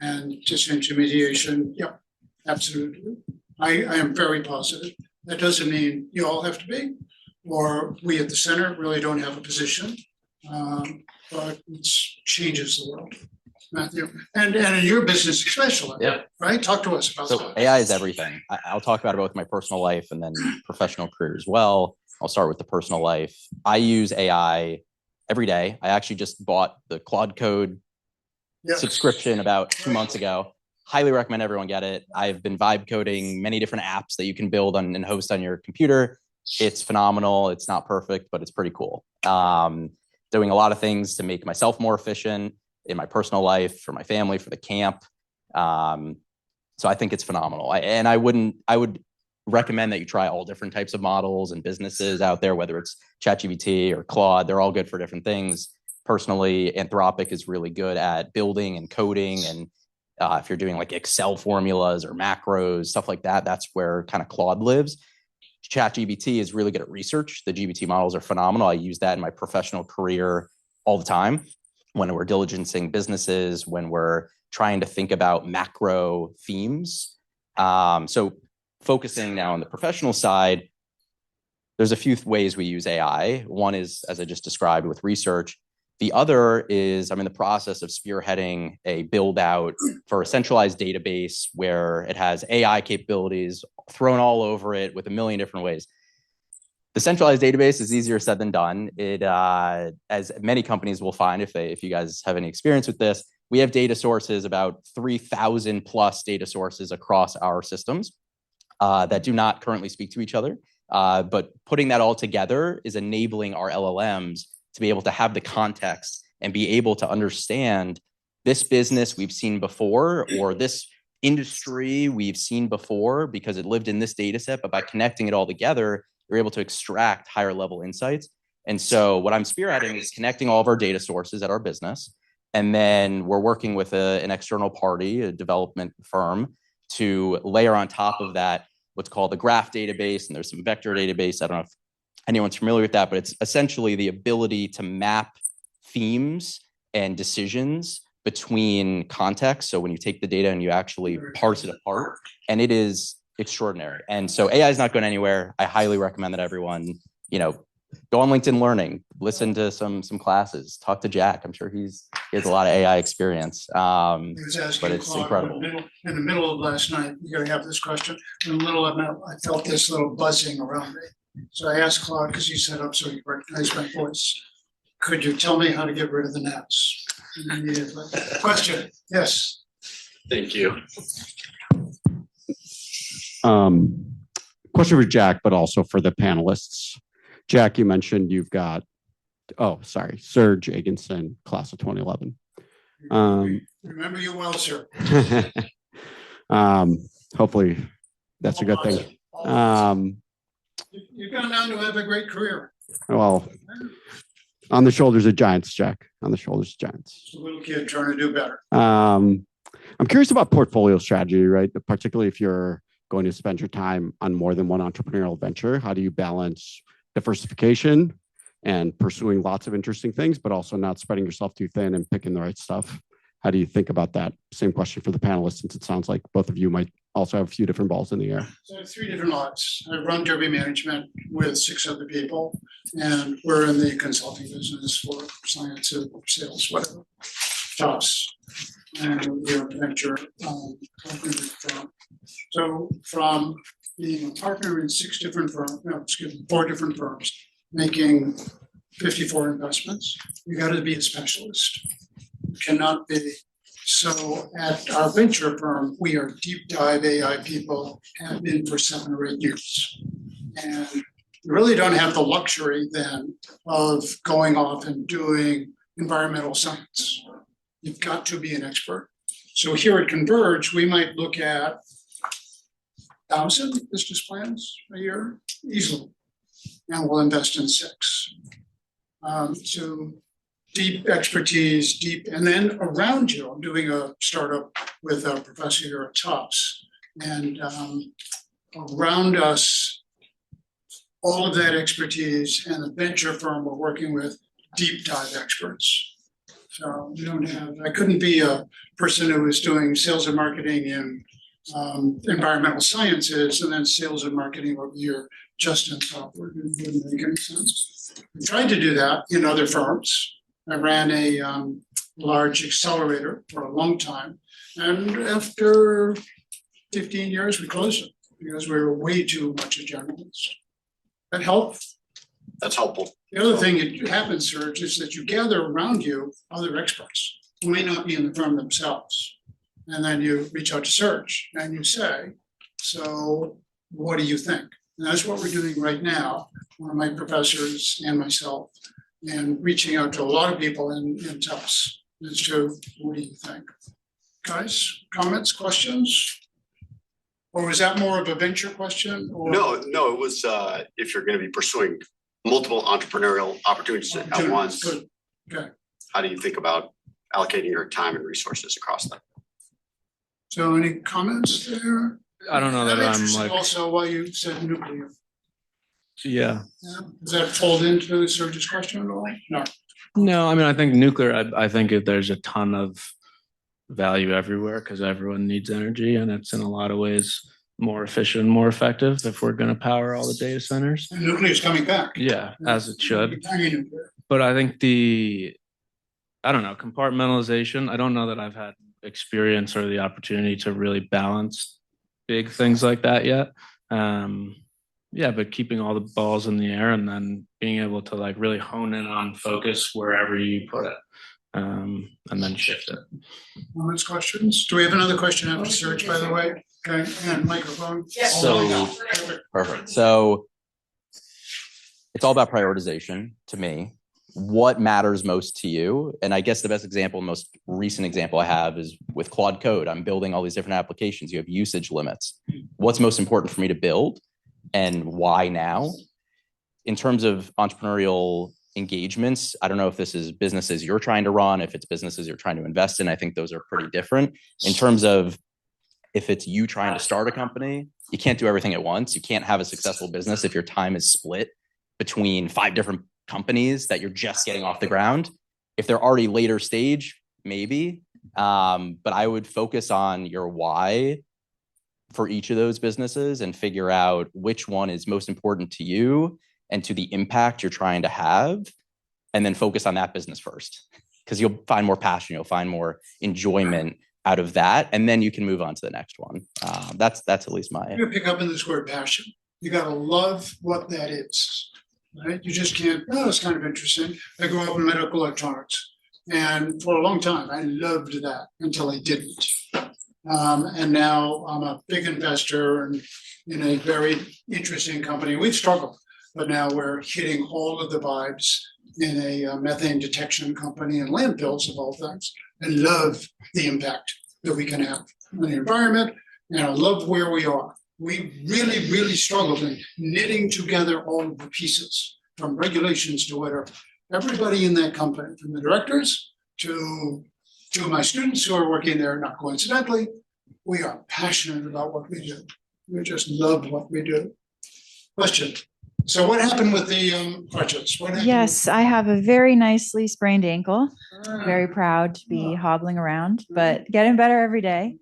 And disintermediation, yep, absolutely. I am very positive. That doesn't mean you all have to be, or we at the center really don't have a position, but it changes the world. Matthew, and in your business especially, Yeah. right? Talk to us about So that. AI is everything. I'll talk about it both my personal life and then professional career as well. I'll start with the personal life. I use AI every day. I actually just bought the Claude Code subscription about 2 months ago. Highly recommend everyone get it. I've been vibe coding many different apps that you can build on and host on your computer. It's phenomenal. It's not perfect, but it's pretty cool. Doing a lot of things to make myself more efficient in my personal life, for my family, for the camp. So I think it's phenomenal. I would recommend that you try all different types of models and businesses out there, whether it's ChatGPT or Claude. They're all good for different things. Personally, Anthropic is really good at building and coding. And if you're doing like Excel formulas or macros, stuff like that, that's where kind of Claude lives. ChatGPT is really good at research. The GPT models are phenomenal. I use that in my professional career all the time when we're diligencing businesses, when we're trying to think about macro themes. So focusing now on the professional side, there's a few ways we use AI. One is, as I just described, with research. The other is I'm in the process of spearheading a build out for a centralized database where it has AI capabilities thrown all over it with a million different ways. The centralized database is easier said than done. It, as many companies will find, if you guys have any experience with this, we have data sources, about 3,000 plus data sources across our systems that do not currently speak to each other. But putting that all together is enabling our LLMs to be able to have the context and be able to understand this business we've seen before, or this industry we've seen before because it lived in this data set, but by connecting it all together, you're able to extract higher level insights. And so what I'm spearheading is connecting all of our data sources at our business. And then we're working with an external party, a development firm, to layer on top of that what's called the graph database. And there's some vector database. I don't know if anyone's familiar with that, but it's essentially the ability to map themes and decisions between contexts. So when you take the data and you actually parse it apart, and it is extraordinary. And so AI is not going anywhere. I highly recommend that everyone, go on LinkedIn Learning, listen to some classes, talk to Jack. I'm sure he has a lot of AI experience. But it's Claude, incredible. In the middle of last night, you're going to have this question. In the middle of it, I felt this little buzzing around me. So I asked Claude, because he set up so he recognized my voice, could you tell me how to get rid of the gnats? Question, yes. Thank you. Question for Jack, but also for the panelists. Jack, you mentioned you've got, Serge Agenson, class of 2011. Remember you well, sir. Hopefully that's a good thing. You've gone on to have a great career. Well, on the shoulders of giants, Jack, on the shoulders of giants. Just a little kid trying to do better. I'm curious about portfolio strategy, right? Particularly if you're going to spend your time on more than one entrepreneurial venture. How do you balance diversification and pursuing lots of interesting things, but also not spreading yourself too thin and picking the right stuff? How do you think about that? Same question for the panelists, since it sounds like both of you might also have a few different balls in the air. So I have 3 different lots. I run Derby Management with 6 other people, and we're in the consulting business for science, sales, whatever. Tufts, and we're a venture firm. So from being a partner in 4 different firms, making 54 investments, you got to be a specialist. You cannot be. So at our venture firm, we are deep dive AI people, have been for 7 or 8 years. And you really don't have the luxury then of going off and doing environmental science. You've got to be an expert. So here at Converge, we might look at 1,000 business plans a year, easily, and we'll invest in 6. So deep expertise, and then around you, I'm doing a startup with a professor here at Tufts, and around us, all of that expertise and the venture firm we're working with, deep dive experts. So I couldn't be a person who was doing sales and marketing in environmental sciences and then sales and marketing over here just in software. It wouldn't make any sense. I tried to do that in other firms. I ran a large accelerator for a long time. And after 15 years, we closed it because we were way too much a generalist. That helped. That's helpful. The other thing that happens, Serge, is that you gather around you other experts who may not be in the firm themselves. And then you reach out to Serge and you say, so what do you think? And that's what we're doing right now, one of my professors and myself, and reaching out to a lot of people in Tufts as to what do you think? Guys, comments, questions? Or was that more of a venture question? Or No, it was if you're going to be pursuing multiple entrepreneurial opportunities at once, Good. Okay. how do you think about allocating your time and resources across them? So any comments there? I don't know that I'm interested like, also why you said nuclear. yeah. Yeah. Does that fold into Serge's question at all? No. No, I mean, I think nuclear, I think there's a ton of value everywhere because everyone needs energy and it's in a lot of ways more efficient, more effective if we're going to power all the data centers. And nuclear is coming back. Yeah, as it should. Tiny nuclear. But I think I don't know, compartmentalization, I don't know that I've had experience or the opportunity to really balance big things like that yet. Yeah, but keeping all the balls in the air and then being able to like really hone in on focus wherever you put it, and then shift it. Comments, questions? Do we have another question after Serge, by the way? Okay, and microphone. So, perfect. So it's all about prioritization to me. What matters most to you? And I guess the best example, most recent example I have is with Claude Code. I'm building all these different applications. You have usage limits. What's most important for me to build and why now? In terms of entrepreneurial engagements, I don't know if this is businesses you're trying to run, if it's businesses you're trying to invest in. I think those are pretty different. In terms of if it's you trying to start a company, you can't do everything at once. You can't have a successful business if your time is split between 5 different companies that you're just getting off the ground. If they're already later stage, maybe. But I would focus on your why for each of those businesses and figure out which one is most important to you and to the impact you're trying to have, and then focus on that business first. Because you'll find more passion, you'll find more enjoyment out of that, and then you can move on to the next one. That's at least my. I'm gonna pick up on this word passion. You gotta love what that is, right? You just can't, oh, it's kind of interesting. I grew up in medical electronics, and for a long time, I loved that until I didn't. And now I'm a big investor in a very interesting company. We've struggled, but now we're hitting all of the vibes in a methane detection company and landfills of all things. I love the impact that we can have on the environment, and I love where we are. We really, really struggled in knitting together all of the pieces, from regulations to whatever. Everybody in that company, from the directors to my students who are working there, not coincidentally, we are passionate about what we do. We just love what we do. Question. So what happened with the crutches? What happened? Yes, I have a very nicely sprained ankle. Very proud to be hobbling around, but getting better every day.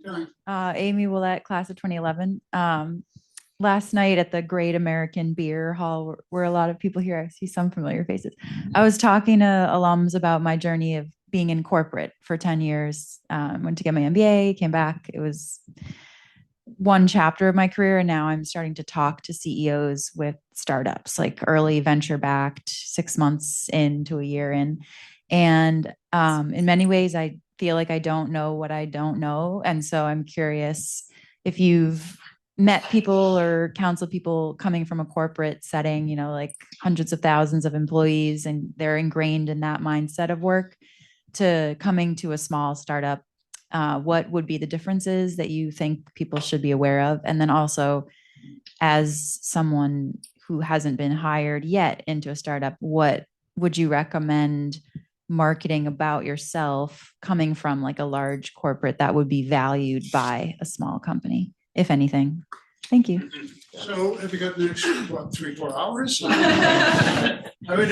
Amy Willett, class of 2011. Last night at the Great American Beer Hall, where a lot of people here, I see some familiar faces. I was talking to alums about my journey of being in corporate for 10 years. Went to get my MBA, came back. It was one chapter of my career, and now I'm starting to talk to CEOs with startups, like early venture backed, 6 months into a year in. And in many ways, I feel like I don't know what I don't know. And so I'm curious if you've met people or counseled people coming from a corporate setting, like hundreds of thousands of employees, and they're ingrained in that mindset of work, to coming to a small startup. What would be the differences that you think people should be aware of? And then also, as someone who hasn't been hired yet into a startup, what would you recommend marketing about yourself coming from like a large corporate that would be valued by a small company, if anything? Thank you. So have you got the next, 3-4 hours? I would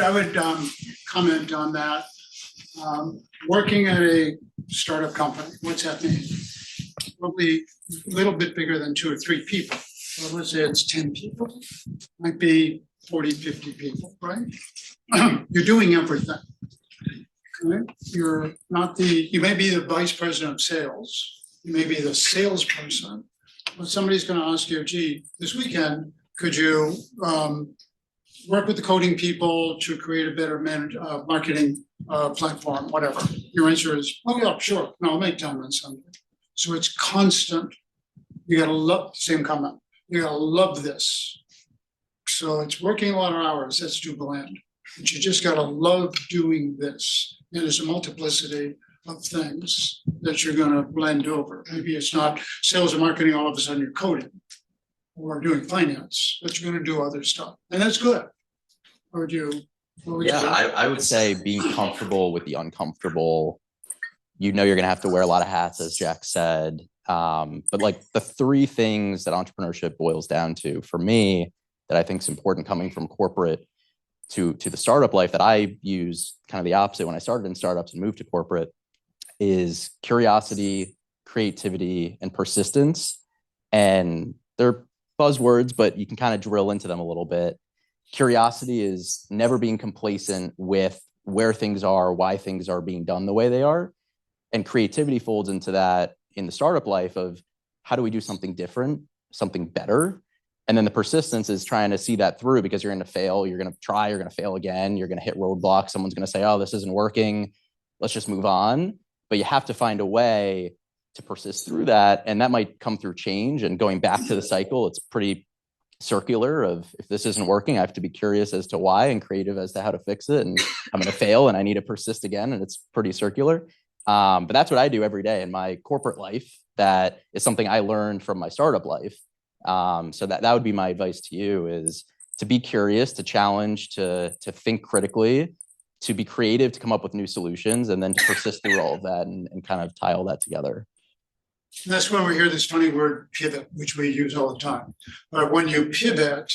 comment on that. Working at a startup company, what's that mean? Probably a little bit bigger than 2 or 3 people. well, let's say it's 10 people, might be 40, 50 people, right? You're doing everything. Okay? You're not you may be the vice president of sales, you may be the salesperson, but somebody's going to ask you, gee, this weekend, could you work with the coding people to create a better marketing platform, whatever. Your answer is, oh yeah, sure. No, I'll make time on Sunday. So it's constant. You gotta love, same comment. You gotta love this. So it's working a lot of hours, that's too bland. But you just gotta love doing this. And there's a multiplicity of things that you're gonna blend over. Maybe it's not sales or marketing, all of a sudden you're coding or doing finance, but you're gonna do other stuff. And that's good. Or would you? Yeah, I would say being comfortable with the uncomfortable. You're going to have to wear a lot of hats, as Jack said. But like the three things that entrepreneurship boils down to for me that I think is important coming from corporate to the startup life that I use kind of the opposite when I started in startups and moved to corporate is curiosity, creativity, and persistence. And they're buzzwords, but you can kind of drill into them a little bit. Curiosity is never being complacent with where things are, why things are being done the way they are. And creativity folds into that in the startup life of how do we do something different, something better? And then the persistence is trying to see that through because you're going to fail, you're going to try, you're going to fail again, you're going to hit roadblocks. Someone's going to say, oh, this isn't working. Let's just move on. But you have to find a way to persist through that. And that might come through change and going back to the cycle. It's pretty circular of if this isn't working, I have to be curious as to why and creative as to how to fix it. And I'm going to fail and I need to persist again. And it's pretty circular. But that's what I do every day in my corporate life. That is something I learned from my startup life. So that would be my advice to you is to be curious, to challenge, to think critically, to be creative, to come up with new solutions, and then to persist through all of that and kind of tie all that together. And that's when we hear this funny word pivot, which we use all the time. But when you pivot,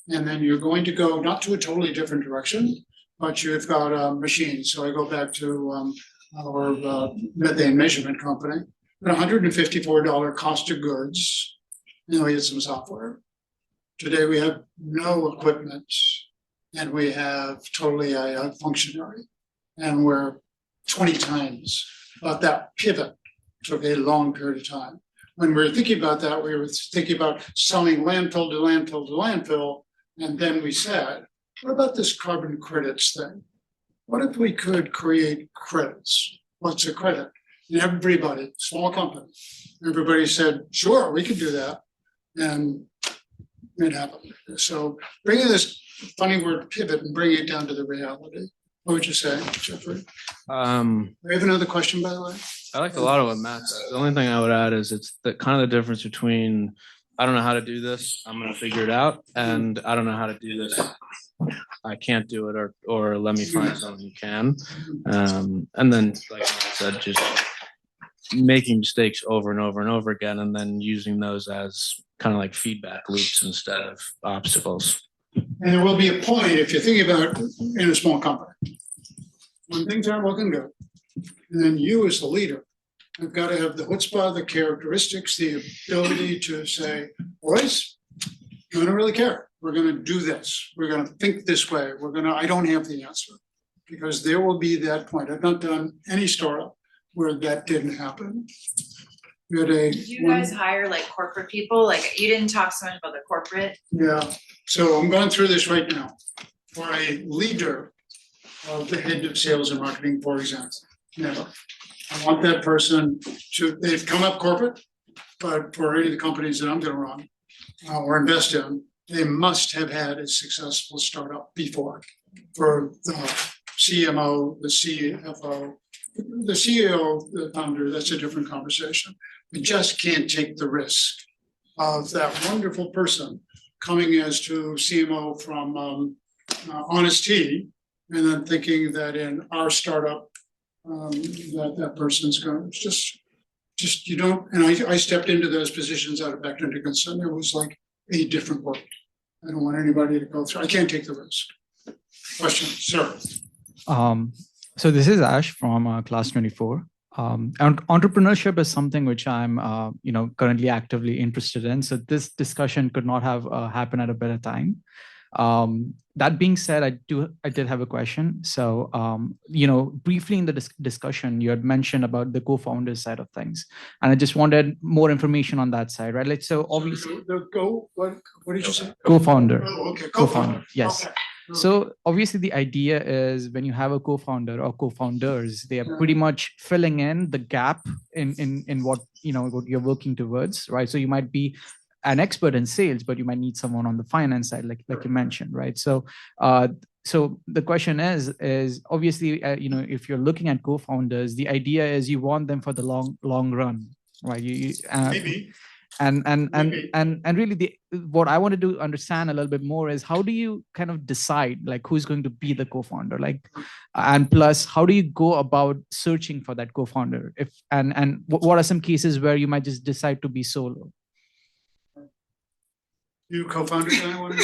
and then you're going to go not to a totally different direction, but you've got a machine. So I go back to our methane measurement company, $154 cost of goods, and we had some software. Today we have no equipment, and we have totally a functionary, and we're 20 times. But that pivot took a long period of time. When we were thinking about that, we were thinking about selling landfill to landfill to landfill, and then we said, what about this carbon credits thing? What if we could create credits? What's a credit? And everybody, small company, everybody said, sure, we could do that. And it happened. So bringing this funny word pivot and bringing it down to the reality. What would you say, Jeffrey? We have another question, by the way. I like a lot of what Matt said. The only thing I would add is it's the kind of the difference between I don't know how to do this, I'm going to figure it out, and I don't know how to do this, I can't do it, or let me find someone who can. And then, like Matt said, just making mistakes over and over and over again, and then using those as kind of like feedback loops instead of obstacles. And there will be a point, if you're thinking about in a small company, when things aren't looking good, and then you as the leader have got to have the chutzpah, the characteristics, the ability to say, boys, I don't really care. We're going to do this. We're going to think this way. I don't have the answer. Because there will be that point. I've not done any startup where that didn't happen. Did you guys hire like corporate people? Like you didn't talk so much about the corporate. Yeah. So I'm going through this right now. For a leader of the head of sales and marketing, for example, never. I want that person they've come up corporate, but for any of the companies that I'm going to run or invest in, they must have had a successful startup before. For the CMO, the CFO, the CEO, the founder, that's a different conversation. We just can't take the risk of that wonderful person coming as to CMO from Honest Tea, and then thinking that in our startup, that person's going to just you don't. And I stepped into those positions out of Becton Dickinson. It was like a different world. I don't want anybody to go through. I can't take the risk. Question, sir. So this is Ash from class 24. Entrepreneurship is something which I'm, currently actively interested in. So this discussion could not have happened at a better time. That being said, I did have a question. So, briefly in the discussion, you had mentioned about the co-founders side of things, and I just wanted more information on that side, right? Like, so obviously, What did you say? co-founder. Oh, okay, Co-founder, yes. Okay. So obviously the idea is when you have a co-founder or co-founders, they are pretty much filling in the gap in what what you're working towards, right? So you might be an expert in sales, but you might need someone on the finance side, like you mentioned, right? So so the question is obviously if you're looking at co-founders, the idea is you want them for the long run, right? Maybe. And really what I wanted to understand a little bit more is how do you kind of decide like who's going to be the co-founder, like, and plus how do you go about searching for that co-founder, if and what are some cases where you might just decide to be solo? You co-founders, anyone?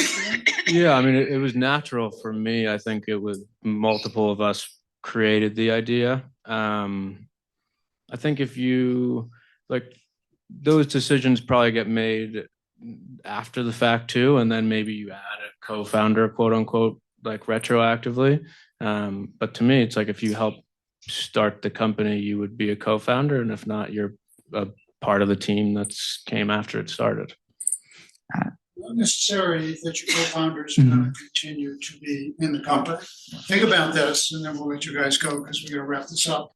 Yeah, I mean, it was natural for me. I think it was multiple of us created the idea. I think if you like, those decisions probably get made after the fact too, and then maybe you add a co-founder, quote unquote, like retroactively. But to me, it's like if you help start the company, you would be a co-founder, and if not, you're a part of the team that's came after it started. Not necessarily that your co-founders are going to continue to be in the company. Think about this, and then we'll let you guys go because we're going to wrap this up.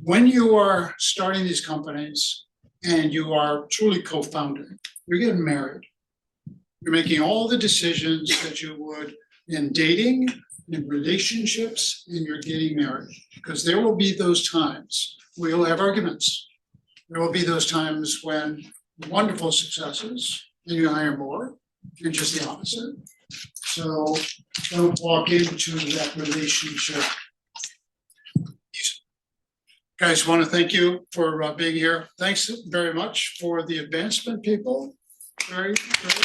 When you are starting these companies and you are truly co-founding, you're getting married. You're making all the decisions that you would in dating, in relationships, and you're getting married. Because there will be those times where you'll have arguments. There will be those times when wonderful successes and you hire more, and just the opposite. So don't walk into that relationship. Guys, want to thank you for being here. Thanks very much for the advancement, people. Very, very